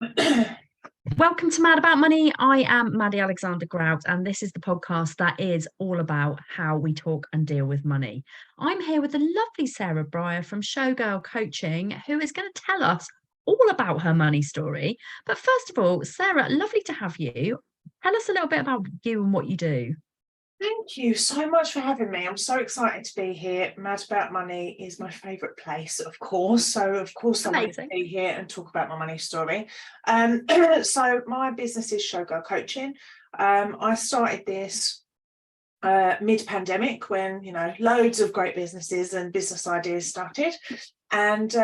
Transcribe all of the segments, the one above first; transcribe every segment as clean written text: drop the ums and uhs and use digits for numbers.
Welcome to Mad About Money. I am Maddy Alexander-Grout, and this is the podcast that is all about how we talk and deal with money. I'm here with the lovely Sarah Bryer from Showgirl Coaching, who is going to tell us all about her money story. But first of all, Sarah, lovely to have you. Tell us a little bit about you and what you do. Thank you so much for having me. I'm so excited to be here. Mad About Money is my favourite place, of course. So, of course, I want to be here and talk about my money story. So my business is Showgirl Coaching. I started this mid-pandemic when, loads of great businesses and business ideas started. And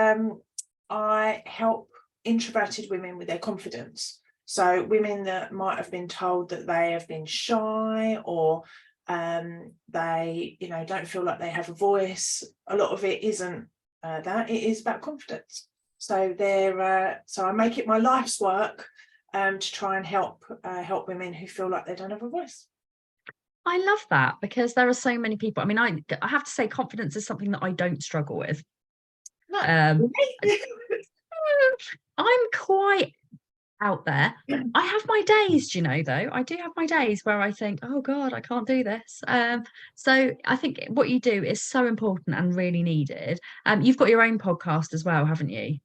I help introverted women with their confidence. So women that might have been told that they have been shy or they, don't feel like they have a voice. A lot of it isn't that. It is about confidence. So so I make it my life's work to try and help women who feel like they don't have a voice. I love that because there are so many people. I mean, I have to say confidence is something that I don't struggle with. No. I'm quite out there. I have my days, though. I do have my days where I think, oh God, I can't do this. So I think what you do is so important and really needed. You've got your own podcast as well, haven't you?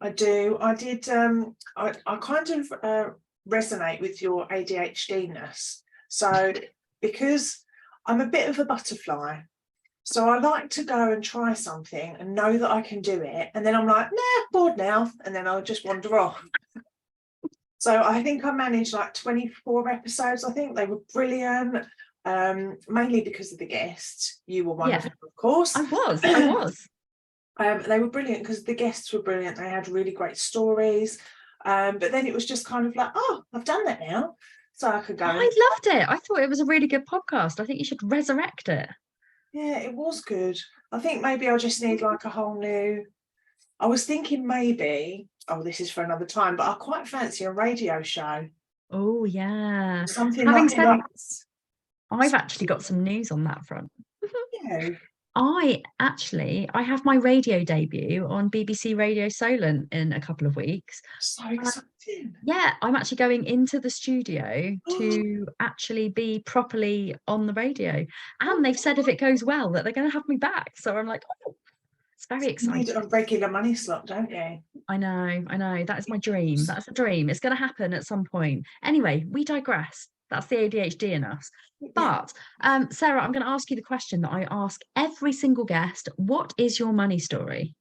I do. I did. I kind of resonate with your ADHD-ness. So because I'm a bit of a butterfly, so I like to go and try something and know that I can do it, and then I'm like, nah, bored now, and then I'll just wander off. So I think I managed like 24 episodes. I think they were brilliant, mainly because of the guests. You were one of them, of course. I was. They were brilliant because the guests were brilliant. They had really great stories. But then it was just kind of like, oh, I've done that now. So I could go. I loved it. I thought it was a really good podcast. I think you should resurrect it. Yeah, it was good. I think maybe I just need like a whole new. I was thinking maybe, this is for another time, but I quite fancy a radio show. Oh, yeah. Something Having like said that. I've actually got some news on that front. Yeah. I have my radio debut on BBC Radio Solent in a couple of weeks. So exciting. Yeah, I'm actually going into the studio to actually be properly on the radio. And they've said if it goes well that they're going to have me back. So I'm like, oh, it's very exciting. You need a regular money slot, don't you? I know. That is my dream. That's a dream. It's going to happen at some point. Anyway, we digress. That's the ADHD in us. But Sarah, I'm going to ask you the question that I ask every single guest. What is your money story?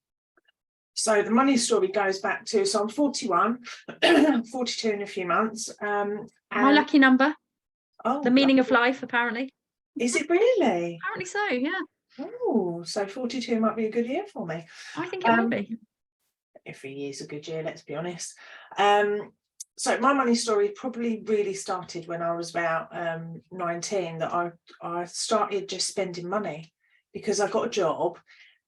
So the money story goes back to, so I'm 41, 42 in a few months. My lucky number. Oh, the meaning of life, apparently. Is it really? Apparently so, yeah. Oh, so 42 might be a good year for me. I think it might be. Every year's a good year, let's be honest. So my money story probably really started when I was about 19, that I started just spending money because I got a job,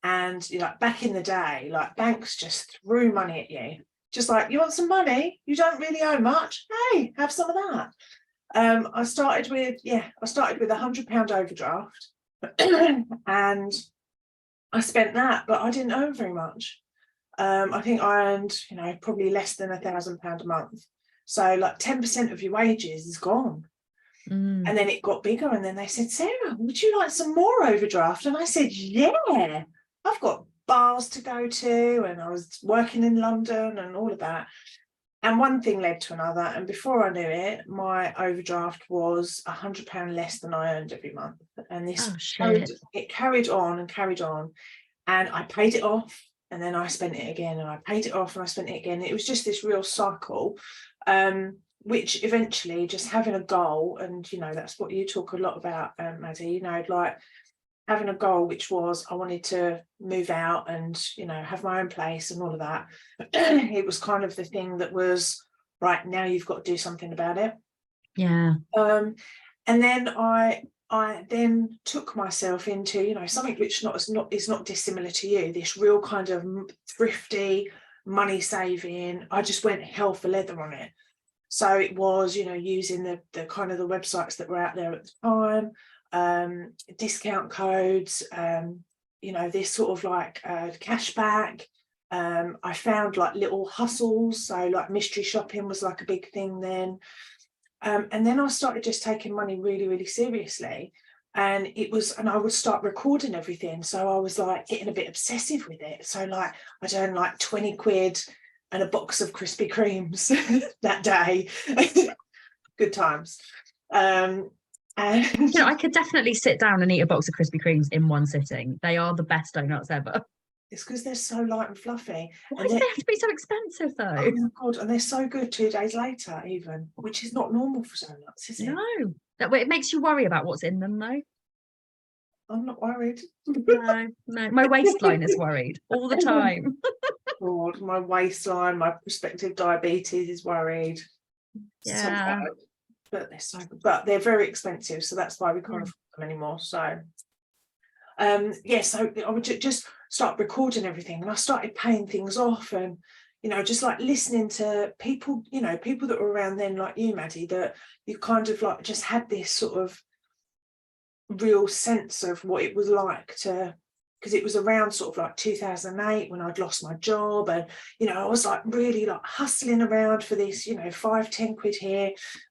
and back in the day, like banks just threw money at you. Just like, you want some money? You don't really owe much. Hey, have some of that. I started with £100 overdraft and I spent that, but I didn't owe very much. I think I earned, probably less than £1,000 a month. So like 10% of your wages is gone. And then it got bigger, and then they said, Sarah, would you like some more overdraft? And I said, yeah, I've got bars to go to, and I was working in London and all of that. And one thing led to another, and before I knew it, my overdraft was £100 less than I earned every month. And this carried on, and I paid it off, and then I spent it again, and I paid it off, and I spent it again. It was just this real cycle, which eventually, just having a goal, and that's what you talk a lot about, Maddy, like having a goal, which was I wanted to move out and have my own place and all of that. It was kind of the thing that was right, now you've got to do something about it. Yeah. And then I then took myself into something which is not dissimilar to you, this real kind of thrifty money saving. I just went hell for leather on it. So it was using the kind of the websites that were out there at the time, discount codes, this sort of like cashback, I found like little hustles, so like mystery shopping was like a big thing then. And then I started just taking money really, really seriously. And I would start recording everything. So I was like getting a bit obsessive with it. So like I'd earn like 20 quid and a box of Krispy Kremes that day. Good times. And I could definitely sit down and eat a box of Krispy Kremes in one sitting. They are the best donuts ever. it's because they're so light and fluffy. Why And do they have to be so expensive though? oh my God, and they're so good 2 days later even, which is not normal for donuts, is it? No, it makes you worry about what's in them though. I'm not worried. No, my waistline is worried all the time. God, my waistline, my prospective diabetes is worried. Yeah. But they're very expensive, so that's why we can't afford them anymore. So so I would just start recording everything, and I started paying things off, and just like listening to people, people that were around then, like you, Maddy, that you kind of like just had this sort of real sense of what it was like to, because it was around sort of like 2008 when I'd lost my job, and I was like really like hustling around for this, 5-10 quid here,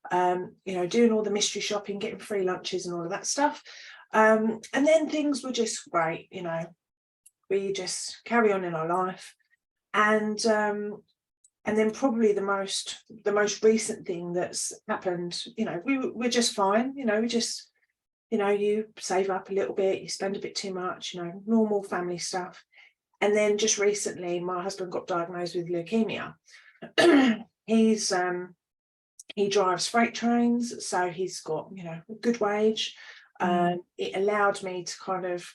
doing all the mystery shopping, getting free lunches and all of that stuff, and then things were just great. We just carry on in our life, and then probably the most recent thing that's happened, we're just fine, we just, you save up a little bit, you spend a bit too much, normal family stuff. And then just recently, my husband got diagnosed with leukemia. He drives freight trains, so he's got, a good wage. It allowed me to kind of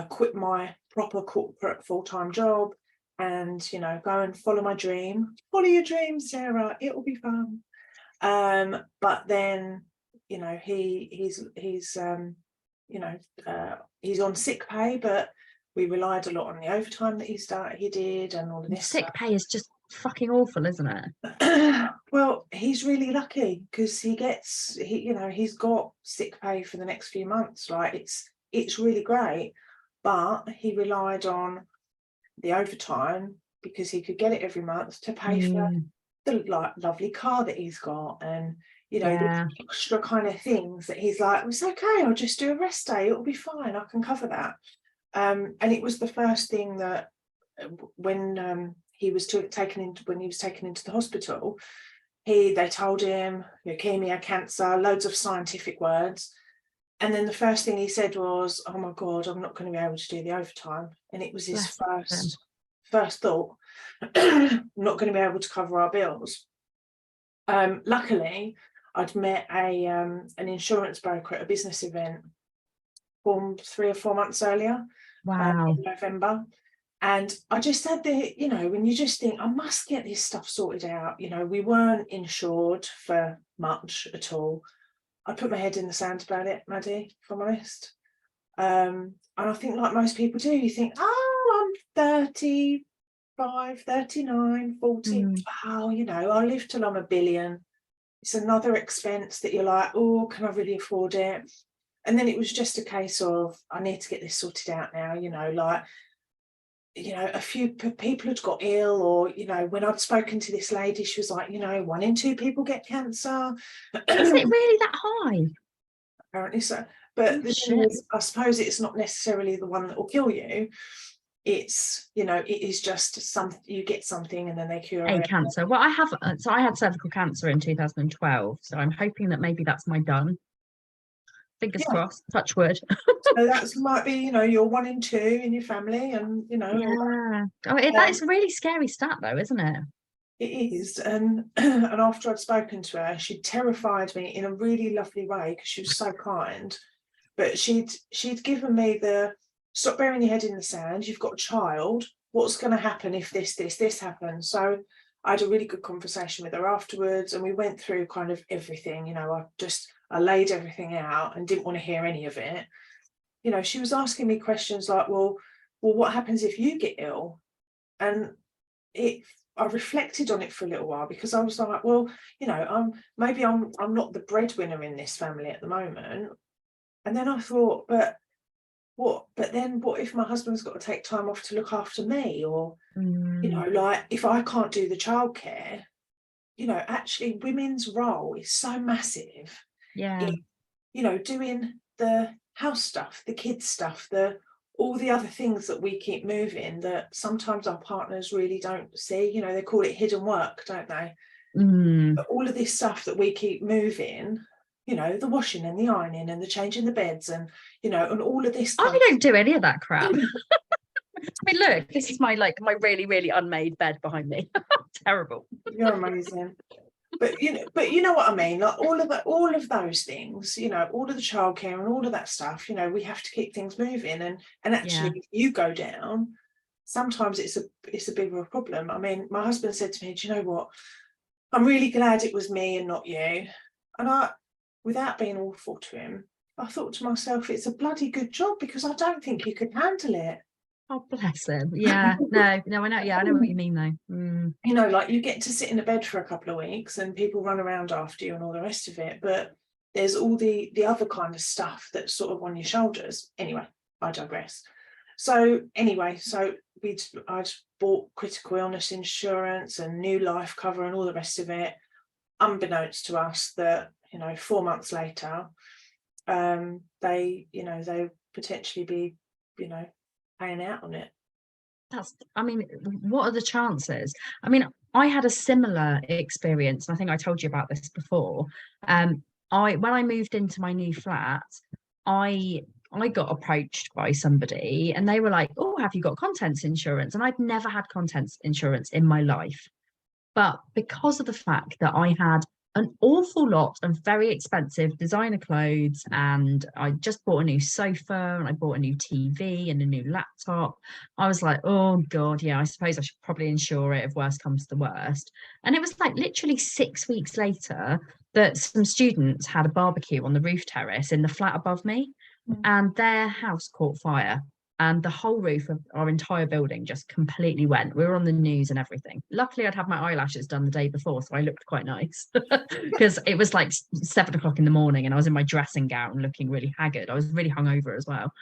quit my proper corporate full-time job and, go and follow my dream. Follow your dream, Sarah, it will be fun. But then, he's on sick pay, but we relied a lot on the overtime that he did and all of this sick pay is just fucking awful, isn't it? Well, he's really lucky because he's got sick pay for the next few months. Like it's really great, but he relied on the overtime because he could get it every month to pay for the lovely car that he's got, and the extra kind of things that he's like, it's okay, I'll just do a rest day, it'll be fine, I can cover that. And it was the first thing that when he was taken into the hospital, they told him leukemia, cancer, loads of scientific words, and then the first thing he said was, oh my God, I'm not going to be able to do the overtime. And it was his first thought, I'm not going to be able to cover our bills. Luckily, I'd met an insurance broker at a business event 3 or 4 months earlier. Wow. In November. And I just had when you just think, I must get this stuff sorted out. We weren't insured for much at all. I put my head in the sand about it, Maddy, if I'm honest. And I think like most people do, you think, oh, I'm 35, 39, 40. Wow, I'll live till I'm a billion. It's another expense that you're like, oh, can I really afford it? And then it was just a case of, I need to get this sorted out now, a few people had got ill, or, when I'd spoken to this lady, she was like, 1 in 2 people get cancer. Is it really that high? Apparently so. But the thing is, I suppose it's not necessarily the one that will kill you. It's, it is just you get something and then they cure it. Cancer. Well, I had cervical cancer in 2012, so I'm hoping that maybe that's my done. Fingers crossed, touch wood. So that might be, you're 1 in 2 in your family, and that is a really scary stat though, isn't it? It is. And after I'd spoken to her, she terrified me in a really lovely way because she was so kind. But she'd given me the, stop burying your head in the sand, you've got a child, what's going to happen if this happens? So I had a really good conversation with her afterwards, and we went through kind of everything. I laid everything out and didn't want to hear any of it. She was asking me questions like, well, what happens if you get ill? And I reflected on it for a little while, because I was like, well, I'm not the breadwinner in this family at the moment. And then I thought, but but then what if my husband's got to take time off to look after me? Or, Mm, like if I can't do the childcare, actually women's role is so massive yeah. in, doing the house stuff, the kids stuff, all the other things that we keep moving that sometimes our partners really don't see. They call it hidden work, don't they? Mm. But all of this stuff that we keep moving, the washing and the ironing and the changing the beds and, and all of this I kind don't do any of that crap. I mean, look, this is my really, really unmade bed behind me. Terrible. You're amazing. But you know what I mean, like all of those things, all of the childcare and all of that stuff, we have to keep things moving, and actually Yeah. if you go down, sometimes it's a bigger problem. I mean, my husband said to me, do you know what, I'm really glad it was me and not you. And I, without being awful to him, I thought to myself, it's a bloody good job, because I don't think you could handle it. Oh, bless him. Yeah. No, no, I know. Yeah, I know what you mean, though. Mm. Like you get to sit in a bed for a couple of weeks and people run around after you and all the rest of it, but there's all the other kind of stuff that's sort of on your shoulders. Anyway, I digress. So anyway, I'd bought critical illness insurance and new life cover and all the rest of it, unbeknownst to us that 4 months later, they potentially be paying out on it. I mean, what are the chances? I mean, I had a similar experience, and I think I told you about this before. When I moved into my new flat, I I got approached by somebody and they were like, "Oh, have you got contents insurance?" And I'd never had contents insurance in my life. But because of the fact that I had an awful lot of very expensive designer clothes, and I just bought a new sofa and I bought a new TV and a new laptop, I was like, oh God, yeah, I suppose I should probably insure it if worst comes to worst. And it was like literally 6 weeks later that some students had a barbecue on the roof terrace in the flat above me, Mm. and their house caught fire, and the whole roof of our entire building just completely went. We were on the news and everything. Luckily, I'd had my eyelashes done the day before, so I looked quite nice, because it was like 7 o'clock in the morning and I was in my dressing gown looking really haggard. I was really hungover as well.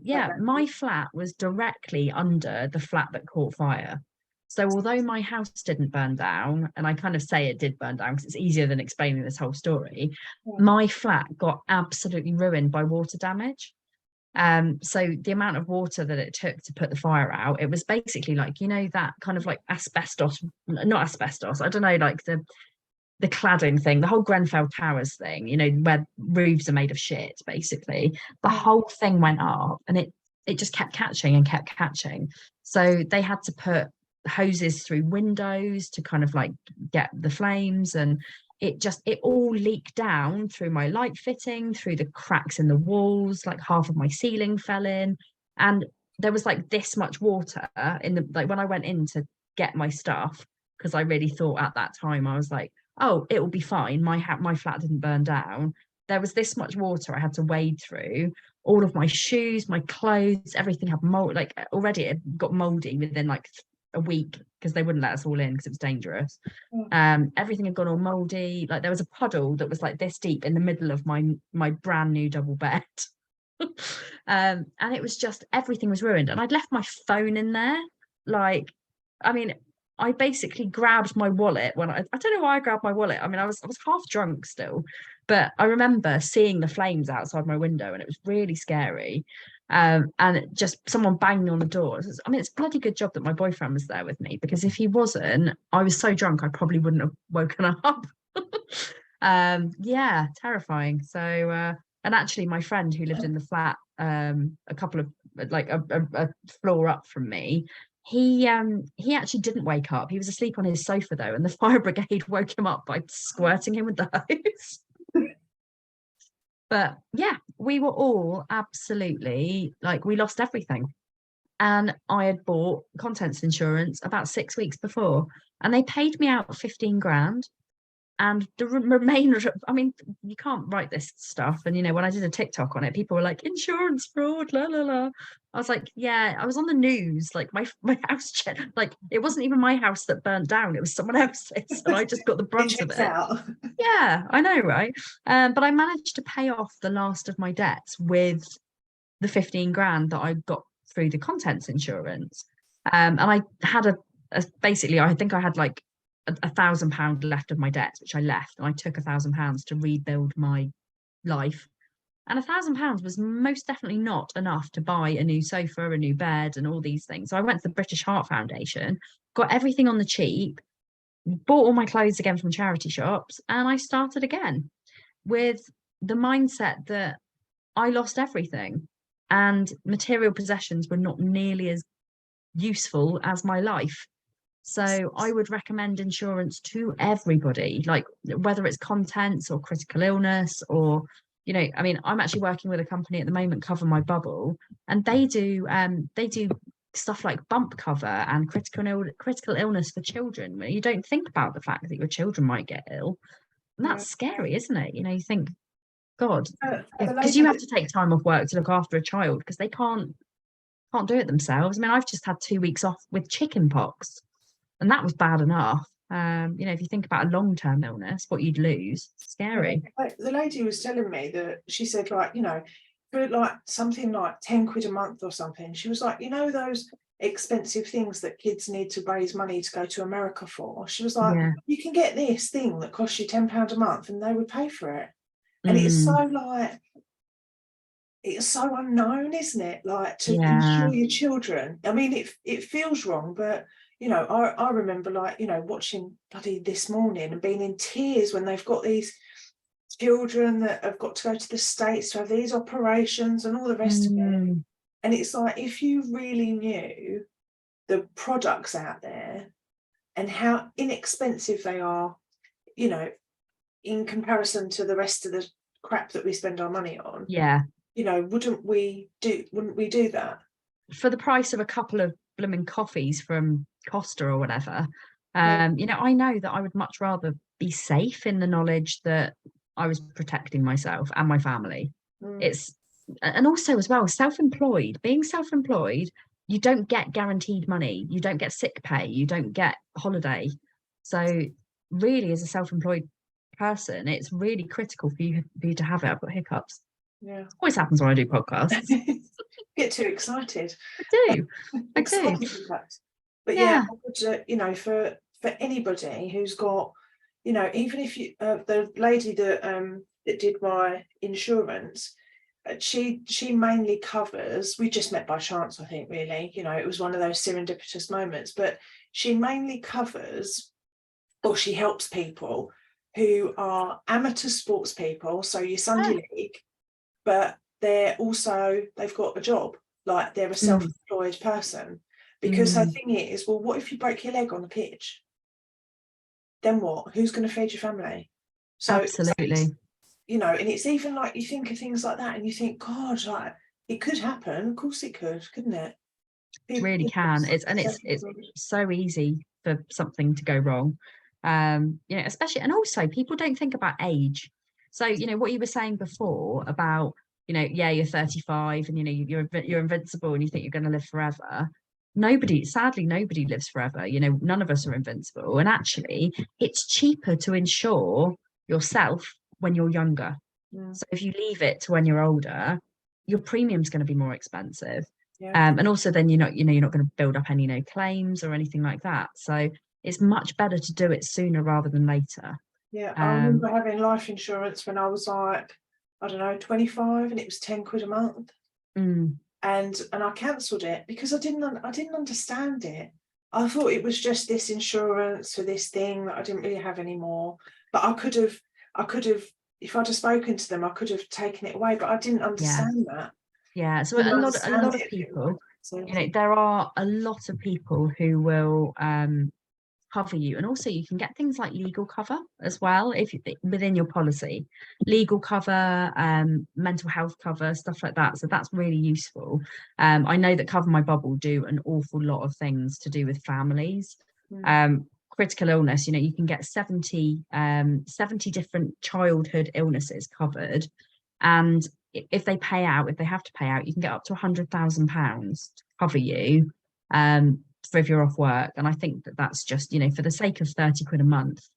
Yeah, my flat was directly under the flat that caught fire. So although my house didn't burn down, and I kind of say it did burn down because it's easier than explaining this whole story, my flat got absolutely ruined by water damage. So the amount of water that it took to put the fire out, it was basically like, that kind of like asbestos, not asbestos, I don't know, like the cladding thing, the whole Grenfell Towers thing, where roofs are made of shit, basically. The whole thing went up, and it just kept catching and kept catching. So they had to put hoses through windows to kind of like get the flames, and it all leaked down through my light fitting, through the cracks in the walls, like half of my ceiling fell in. And there was like this much water in the, like, when I went in to get my stuff, because I really thought at that time, I was like, oh, it will be fine. My flat didn't burn down. There was this much water I had to wade through. All of my shoes, my clothes, everything had mold. Like already it got moldy within like a week, because they wouldn't let us all in because it was dangerous. Everything had gone all moldy. Like there was a puddle that was like this deep in the middle of my brand new double bed. And it was just, everything was ruined. And I'd left my phone in there. Like, I mean, I basically grabbed my wallet when I don't know why I grabbed my wallet. I mean, I was half drunk still, but I remember seeing the flames outside my window, and it was really scary. And just someone banging on the door. I mean, it's a bloody good job that my boyfriend was there with me, because if he wasn't, I was so drunk I probably wouldn't have woken up. Yeah, terrifying. And actually, my friend who lived in the flat, a couple of like a floor up from me, he actually didn't wake up. He was asleep on his sofa though, and the fire brigade woke him up by squirting him with the hose. But yeah, we were all absolutely like, we lost everything. And I had bought contents insurance about 6 weeks before, and they paid me out 15 grand. And the remainder, I mean, you can't write this stuff. And, when I did a TikTok on it, people were like, insurance fraud, la, la, la. I was like, yeah, I was on the news. Like my house, like it wasn't even my house that burnt down. It was someone else's. And I just got the brunt of it. Out. Yeah, I know, right? But I managed to pay off the last of my debts with the 15 grand that I got through the contents insurance. And I had basically, I think I had like £1,000 left of my debt, which I left, and I took £1,000 to rebuild my life. And £1,000 was most definitely not enough to buy a new sofa, a new bed, and all these things. So I went to the British Heart Foundation, got everything on the cheap, bought all my clothes again from charity shops, and I started again with the mindset that I lost everything and material possessions were not nearly as useful as my life. So I would recommend insurance to everybody, like whether it's contents or critical illness or, I mean, I'm actually working with a company at the moment, Cover My Bubble, and they do stuff like bump cover and critical illness for children. You don't think about the fact that your children might get ill. And Yeah. that's scary, isn't it? You think, God, The because you lady have to take time off work to look after a child because they can't do it themselves. I mean, I've just had 2 weeks off with chicken pox, and that was bad enough. If you think about a long-term illness, what you'd lose, scary. the lady was telling me that she said, like, for like something like 10 quid a month or something, she was like, those expensive things that kids need to raise money to go to America for. She was like, Yeah. you can get this thing that costs you £10 a month and they would pay for it. And it's so unknown, isn't it? Like, to insure your children. I mean, it feels wrong, but I remember, like, watching bloody This Morning and being in tears when they've got these children that have got to go to the States to have these operations and all the rest of it. And it's like, if you really knew the products out there and how inexpensive they are, in comparison to the rest of the crap that we spend our money on. Yeah. Wouldn't we do that? For the price of a couple of blooming coffees from Costa or whatever. I know that I would much rather be safe in the knowledge that I was protecting myself and my family. And also as well, being self-employed, you don't get guaranteed money, you don't get sick pay, you don't get holiday. So really, as a self-employed person, it's really critical for you to have it. I've got hiccups. Yeah. It always happens when I do podcasts. Get too excited. I do. But yeah, I would, for anybody who's got, even if you, the lady that did my insurance, she mainly covers, we just met by chance, I think, really, it was one of those serendipitous moments, but she mainly covers, or she helps people who are amateur sports people, so your Sunday league, but they've got a job, like they're a self-employed person, because her thing is, well, what if you break your leg on the pitch? Then what? Who's going to feed your family? So absolutely. And it's even like, you think of things like that and you think, God, like, it could happen. Of course it could, couldn't it? It really can. It's so easy for something to go wrong. Especially, and also people don't think about age. So, what you were saying before about, you're 35 and you're invincible and you think you're going to live forever. Sadly, nobody lives forever. None of us are invincible. And actually, it's cheaper to insure yourself when you're younger. So if you leave it to when you're older, your premium's going to be more expensive. And also then you're not going to build up any claims or anything like that. So it's much better to do it sooner rather than later. I remember having life insurance when I was like, I don't know, 25, and it was 10 quid a month. And I cancelled it because I didn't understand it. I thought it was just this insurance for this thing that I didn't really have anymore. But I could have, if I'd have spoken to them, I could have taken it away. But I didn't understand that. Yeah. So a lot of people, there are a lot of people who will cover you, and also you can get things like legal cover as well if within your policy, legal cover, mental health cover, stuff like that. So that's really useful. I know that Cover My Bubble do an awful lot of things to do with families. Critical illness, you can get 70 different childhood illnesses covered, and if they have to pay out, you can get up to £100,000 to cover you for if you're off work. And I think that's just, for the sake of 30 quid a month,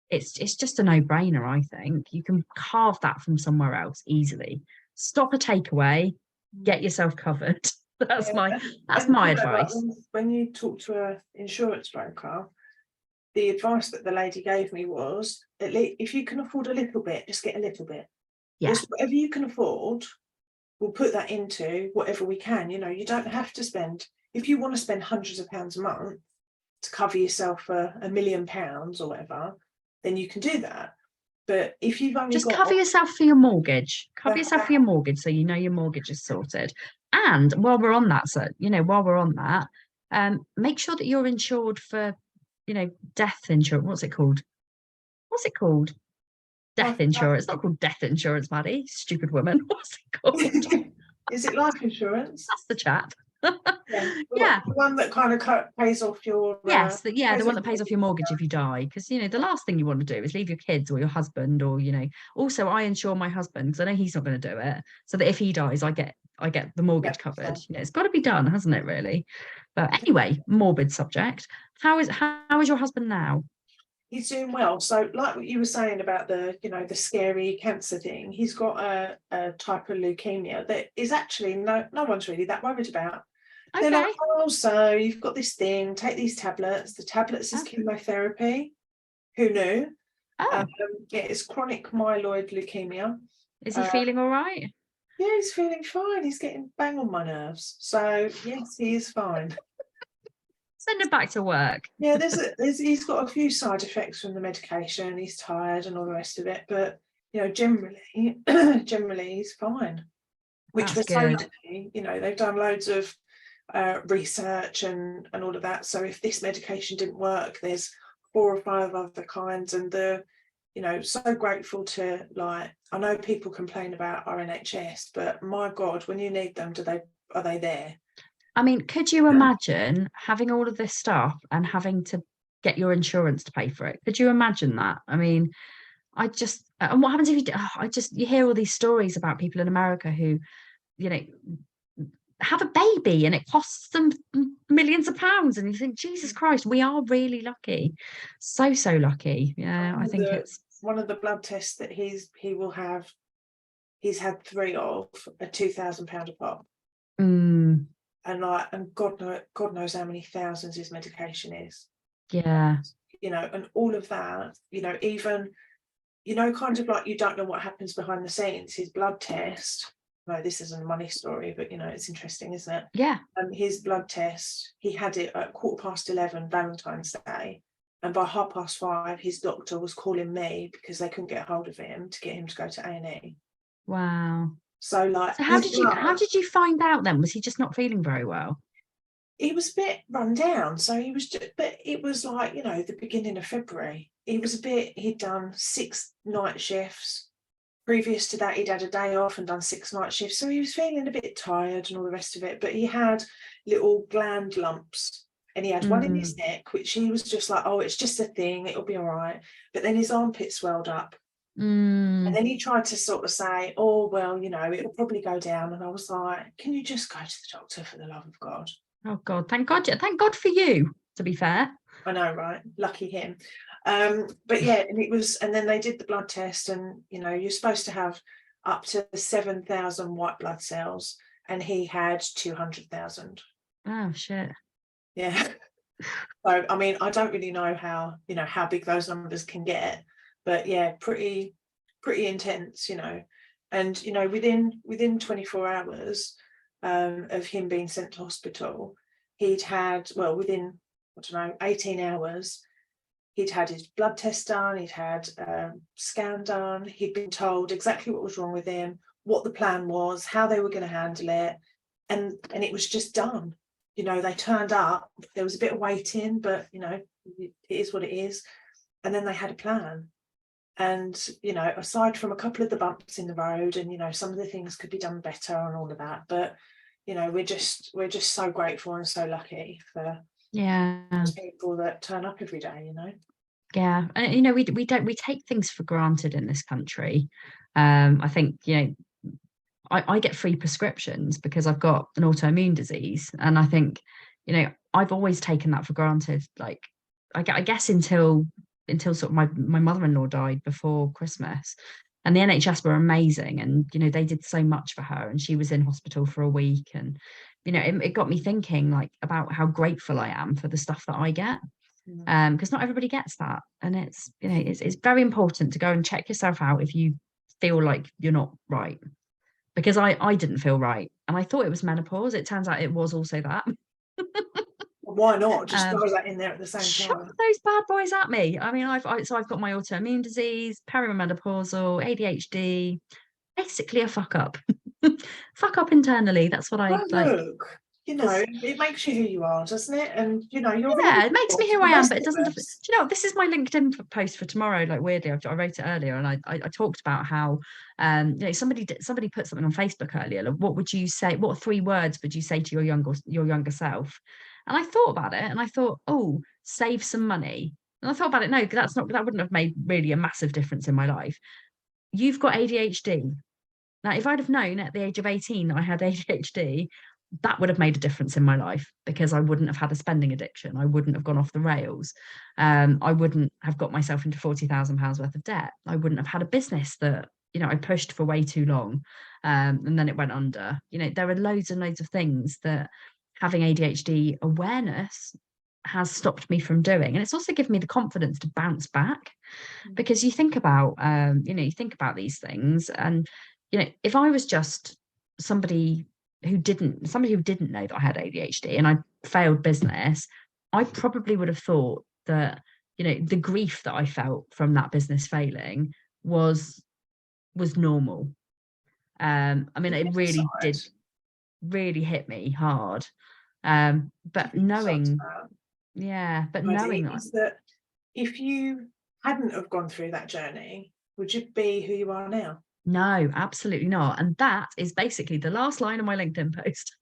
it's just a no-brainer. I think you can carve that from somewhere else easily. Stop a takeaway, get yourself covered. That's Yeah. my And like advice. when you talk to an insurance broker, the advice that the lady gave me was, at least if you can afford a little bit, just get a little bit. Yeah, Just whatever you can afford, we'll put that into whatever we can. You don't have to spend, if you want to spend hundreds of pounds a month to cover yourself for £1 million or whatever, then you can do that. But if you've only just got cover yourself for your mortgage. Cover that, yourself for your mortgage so you know your mortgage is sorted. And while we're on that, make sure that you're insured for, death insurance. What's it called? What's it called? Death life, insurance. It's not called death insurance, Maddie. Stupid woman. What's it called? is it life insurance? That's the chap. Yeah, Yeah. the one that kind of pays off your Yes, the pays one off that pays off your mortgage if you die. Because the last thing you want to do is leave your kids or your husband, or Also, I insure my husband because I know he's not going to do it, so that if he dies, I get the yeah, mortgage covered. so It's got to be done, hasn't it? Really. But anyway, morbid subject. How is your husband now? he's doing well. So like what you were saying about the scary cancer thing, he's got a type of leukemia that is actually no one's really that worried about. They're like, Okay. oh, so you've got this thing, take these tablets. The tablets is Oh, chemotherapy. Who knew? Um, oh, yeah, it's chronic myeloid leukemia. is he Uh, feeling all right? yeah, he's feeling fine. He's getting bang on my nerves. So yes, he is fine. Send him back to work. Yeah, he's got a few side effects from the medication. He's tired and all the rest of it, but generally, generally he's fine. Which That's was so good. lucky. They've done loads of research and all of that. So if this medication didn't work, there's 4 or 5 other kinds, and so grateful to, like, I know people complain about our NHS, but my God, when you need them, are they there? I mean, could you imagine having all of this stuff and having to get your insurance to pay for it? Could you imagine that? I mean, and what happens if you hear all these stories about people in America who, you know, have a baby and it costs them millions of pounds. And you think, Jesus Christ, we are really lucky. So, so lucky. Yeah, I think it's, One of the blood tests that he will have, he's had 3 of, are £2,000 a pop. mm, And God knows how many thousands his medication is. yeah, And all of that, even, kind of like, you don't know what happens behind the scenes. His blood test, no, this isn't a money story, but it's interesting, isn't it? yeah. His blood test, he had it at 11:15 Valentine's Day, and by 5:30 his doctor was calling me because they couldn't get hold of him to get him to go to A&E. Wow. So, like, So his how blood, did you find out then? Was he just not feeling very well? he was a bit run down. So he was just, but it was like, the beginning of February. He'd done 6 night shifts. Previous to that, he'd had a day off and done 6 night shifts. So he was feeling a bit tired and all the rest of it. But he had little gland lumps, and he had one in his Mm, neck, which he was just like, oh, it's just a thing, it'll be all right. But then his armpit swelled up. And mm. then he tried to sort of say, oh, well, it'll probably go down. And I was like, can you just go to the doctor, for the love of God? Oh God, thank God. Thank God for you, to be fair. I know, right? Lucky him. But yeah, and then they did the blood test, and you're supposed to have up to 7,000 white blood cells, and he had 200,000. Oh shit. Yeah. So I mean, I don't really know how big those numbers can get, but yeah, pretty intense. And within 24 hours of him being sent to hospital, he'd had, well, within, I don't know, 18 hours, he'd had his blood test done, he'd had scan done, he'd been told exactly what was wrong with him, what the plan was, how they were going to handle it, and it was just done. They turned up, there was a bit of waiting, but it is what it is. And then they had a plan. And aside from a couple of the bumps in the road, and some of the things could be done better and all of that, but we're just so grateful and so lucky for Yeah. people that turn up every day. Yeah. And we take things for granted in this country. I think, I get free prescriptions because I've got an autoimmune disease. And I think, I've always taken that for granted. Like, I guess until sort of my mother-in-law died before Christmas. And the NHS were amazing, and they did so much for her, and she was in hospital for a week, and it got me thinking, like, about how grateful I am for the stuff that I get, because not everybody gets that, and it's very important to go and check yourself out if you feel like you're not right, because I didn't feel right, and I thought it was menopause. It turns out it was also that. Why not just throw that in there at the same Chuck time? those bad boys at me. I mean, I've got my autoimmune disease, perimenopausal, ADHD, basically a fuck up. Fuck up internally. That's what I Well, like. look, it makes you who you are, doesn't it? And you're really Yeah, it makes me for who the I am, rest but it of doesn't. Do us. you know, this is my LinkedIn post for tomorrow. Like, weirdly, I wrote it earlier, and I talked about how, somebody put something on Facebook earlier. Like, what would you say? What 3 words would you say to your younger self? And I thought about it, and I thought, oh, save some money. And I thought about it. No, that wouldn't have made really a massive difference in my life. You've got ADHD. Now, if I'd have known at the age of 18 that I had ADHD, that would have made a difference in my life, because I wouldn't have had a spending addiction. I wouldn't have gone off the rails. I wouldn't have got myself into £40,000 worth of debt. I wouldn't have had a business that, I pushed for way too long. And then it went under. There are loads and loads of things that having ADHD awareness has stopped me from doing. And it's also given me the confidence to bounce back, because you think about, these things, and if I was just somebody who didn't know that I had ADHD, and I failed business, I probably would have thought that, the grief that I felt from that business failing was normal. I mean, it really did really hit me hard. But knowing, Maddy, that, is that if you hadn't have gone through that journey, would you be who you are now? no, absolutely not. And that is basically the last line of my LinkedIn post.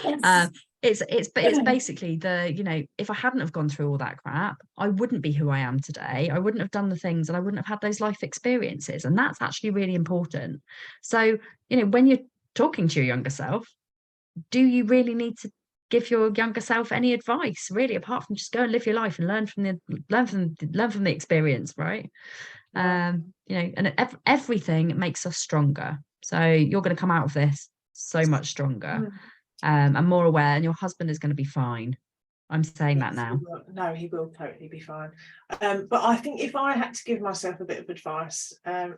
Yes. It's basically if I hadn't have gone through all that crap, I wouldn't be who I am today. I wouldn't have done the things, and I wouldn't have had those life experiences. And that's actually really important. So, when you're talking to your younger self, do you really need to give your younger self any advice, really, apart from just go and live your life and learn from the experience, right? Yeah. And everything makes us stronger. So you're going to come out of this so much stronger, and more aware, and your husband is going to be fine. I'm saying that Yes, he now. will. No, he will totally be fine. But I think if I had to give myself a bit of advice,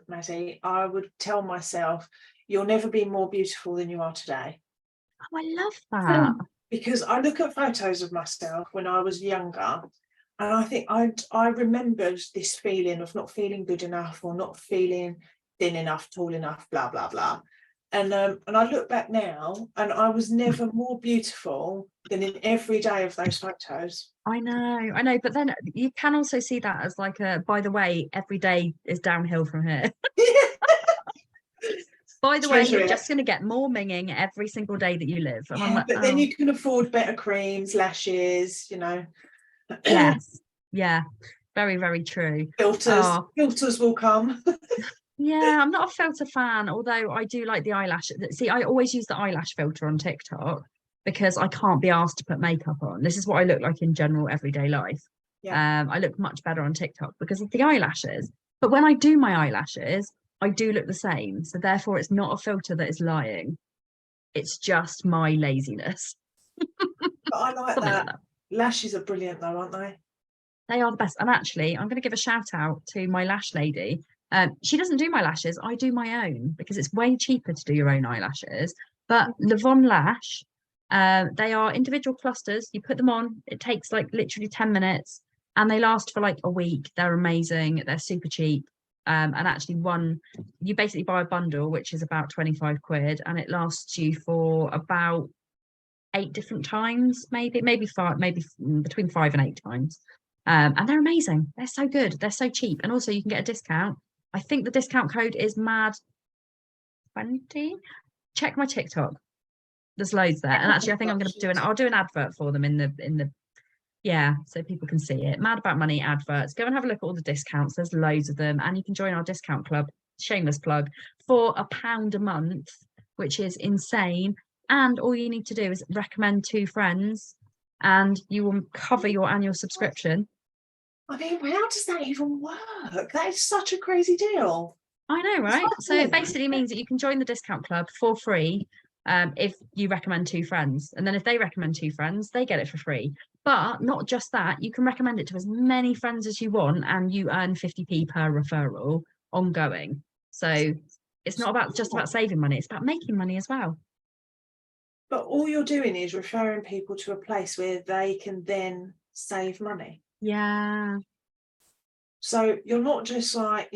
Maddy, I would tell myself, you'll never be more beautiful than you are today. Oh, I love that. Because I look at photos of myself when I was younger, and I think I remembered this feeling of not feeling good enough, or not feeling thin enough, tall enough, blah blah blah. And I look back now, and I was never more beautiful than in every day of those photos. I know, but then you can also see that as like by the way, every day is downhill from here. By the way, Treasure you're it. just going to get more minging every single day that you live. And I'm Yeah, like, but then oh, you can afford better creams, lashes, yes, yeah, very, very true. filters. Oh, Filters will come. yeah, I'm not a filter fan, although I do like the eyelash. See, I always use the eyelash filter on TikTok, because I can't be asked to put makeup on. This is what I look like in general everyday life. Yeah. I look much better on TikTok because of the eyelashes. But when I do my eyelashes, I do look the same. So therefore, it's not a filter that is lying. It's just my laziness. But I like Something like that. that. Lashes are brilliant though, aren't they? They are the best. And actually, I'm going to give a shout out to my lash lady. She doesn't do my lashes. I do my own, because it's way cheaper to do your own eyelashes. But Levon Lash, they are individual clusters. You put them on. It takes like literally 10 minutes, and they last for like a week. They're amazing. They're super cheap. And actually, you basically buy a bundle, which is about 25 quid, and it lasts you for about 8 different times, maybe five, maybe between 5 and 8 times. And they're amazing. They're so good. They're so cheap. And also you can get a discount. I think the discount code is MAD20. Check my TikTok. There's loads there. And actually I think I'll do an advert for them in the yeah, so people can see it. Mad About Money adverts. Go and have a look at all the discounts. There's loads of them. And you can join our discount club, shameless plug, for £1 a month, which is insane. And all you need to do is recommend 2 friends, and you will cover your annual subscription. I mean, how does that even work? That is such a crazy deal. I know, It's right? So it fascinating. basically means that you can join the discount club for free if you recommend two friends. And then if they recommend two friends, they get it for free. But not just that, you can recommend it to as many friends as you want and you earn 50p per referral ongoing. So it's not about just about saving money, it's about making money as well. But all you're doing is referring people to a place where they can then save money. Yeah. So you're not just like,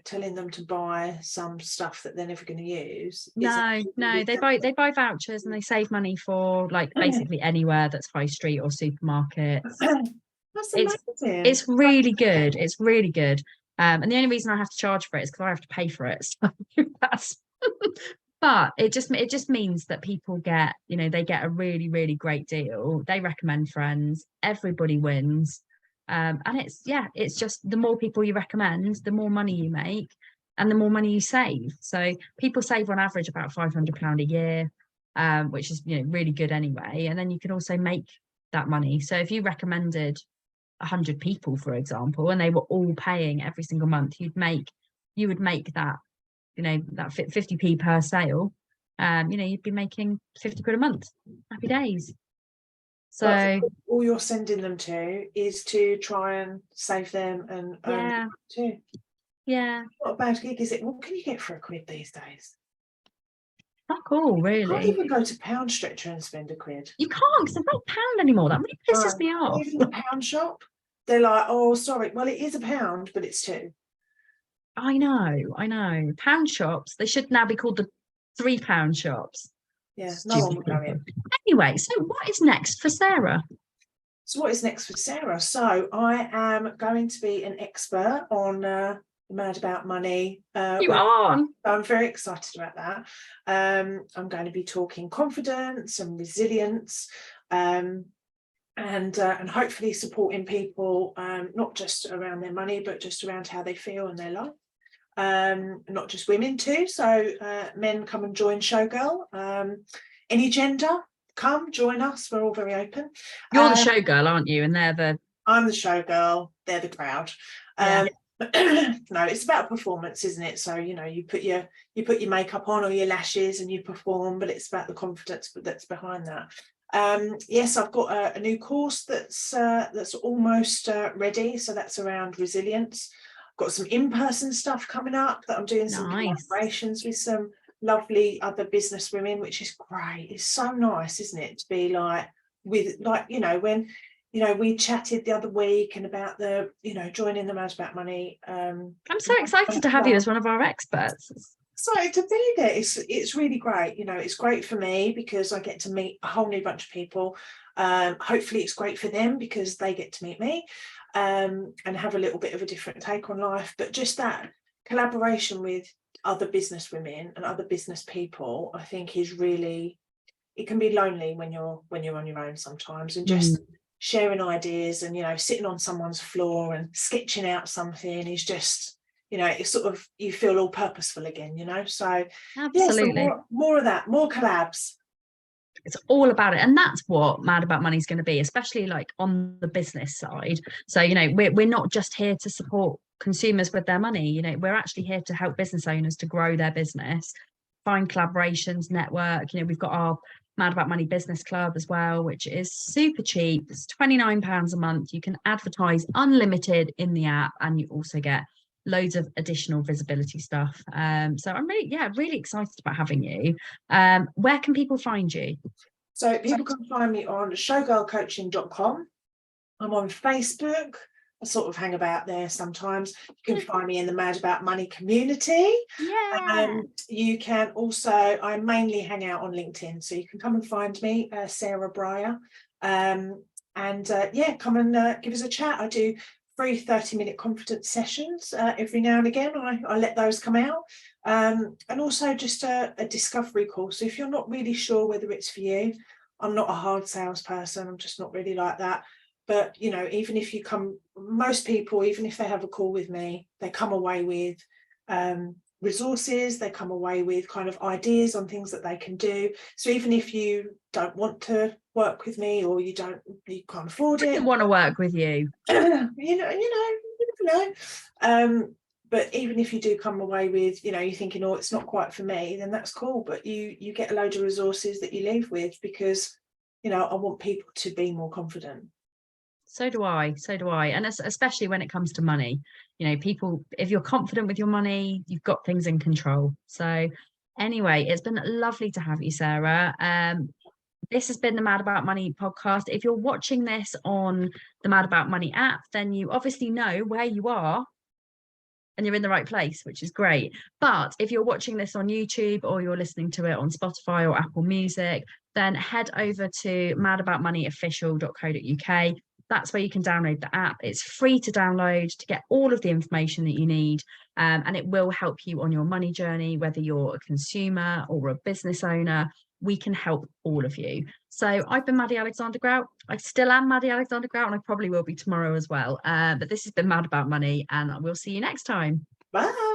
telling them to buy some stuff that they're never going to use. No, they buy vouchers and they save money for like basically anywhere that's high street or supermarkets. That's It's amazing. it's really good. It's really good. And the only reason I have to charge for it is because I have to pay for it. So that's but it just means that people get, they get a really, really great deal. They recommend friends, everybody wins. And it's just the more people you recommend, the more money you make and the more money you save. So people save on average about £500 a year, which is really good anyway. And then you can also make that money. So if you recommended 100 people, for example, and they were all paying every single month, you would make that, that 50p per sale. You'd be making 50 quid a month. Happy days. But So all you're sending them to is to try and save them and earn yeah, too. yeah, Not a bad gig, is it? What can you get for a quid these days? fuck all, You can't really. even go to Pound Stretcher and spend a quid. You can't because they're not pound anymore. That really No, pisses me off. even the pound shop, they're like, oh, sorry. Well, it is a pound, but it's two. I know. Pound shops, they should now be called the £3 shops. Yeah, no one Stupid will go people. in. Anyway, so what is next for Sarah? So what is next for Sarah? So I am going to be an expert on Mad About Money. You are. I'm very excited about that. I'm going to be talking confidence and resilience, and hopefully supporting people, not just around their money, but just around how they feel in their life. Not just women too. So men, come and join Showgirl. Any gender, come join us. We're all very open. You're the showgirl, aren't you? And they're the I'm the showgirl. They're the crowd. yeah. No, it's about performance, isn't it? So you put your makeup on or your lashes and you perform, but it's about the confidence that's behind that. Yes, I've got a new course that's almost ready. So that's around resilience. I've got some in-person stuff coming up that I'm doing some collaborations with some lovely other business women, which is great. It's so nice, isn't it, to be like with when we chatted the other week and about the joining the Mad About Money. I'm so excited to have you as one of our experts. Excited to be there. It's really great. It's great for me because I get to meet a whole new bunch of people. Hopefully it's great for them because they get to meet me and have a little bit of a different take on life. But just that collaboration with other business women and other business people, I think is really, it can be lonely when you're on your own sometimes, and just sharing ideas and sitting on someone's floor and sketching out something is just it's sort of, you feel all purposeful again, so Absolutely. so more of that, more collabs. It's all about it, and that's what Mad About Money is going to be, especially like on the business side. So we're not just here to support consumers with their money. We're actually here to help business owners to grow their business, find collaborations, network. We've got our Mad About Money Business Club as well, which is super cheap. It's £29 a month. You can advertise unlimited in the app, and you also get loads of additional visibility stuff. So I'm really excited about having you. Where can people find you? So people can find me on showgirlcoaching.com. I'm on Facebook. I sort of hang about there sometimes. You can find me in the Mad About Money community. Yeah. You can also, I mainly hang out on LinkedIn, so you can come and find me, Sarah Bryer. Come and give us a chat. I do free 30-minute confidence sessions every now and again. I let those come out. And also just a discovery call. So if you're not really sure whether it's for you, I'm not a hard salesperson. I'm just not really like that. But, even if you come, most people, even if they have a call with me, they come away with resources, they come away with kind of ideas on things that they can do. So even if you don't want to work with me, or you can't afford it, I want to work with you. you never know. but even if you do come away with, you know, you're thinking, oh, it's not quite for me, then that's cool. But you get a load of resources that you leave with, because, you know, I want people to be more confident. So do I. So do I. And especially when it comes to money, you know, people, if you're confident with your money, you've got things in control. So anyway, it's been lovely to have you, Sarah. This has been the Mad About Money podcast. If you're watching this on the Mad About Money app, then you obviously know where you are and you're in the right place, which is great. But if you're watching this on YouTube or you're listening to it on Spotify or Apple Music, then head over to madaboutmoneyofficial.co.uk. That's where you can download the app. It's free to download to get all of the information that you need. And it will help you on your money journey, whether you're a consumer or a business owner. We can help all of you. So I've been Maddy Alexander-Grout. I still am Maddy Alexander-Grout, and I probably will be tomorrow as well. But this has been Mad About Money, and we'll see you next time. Bye.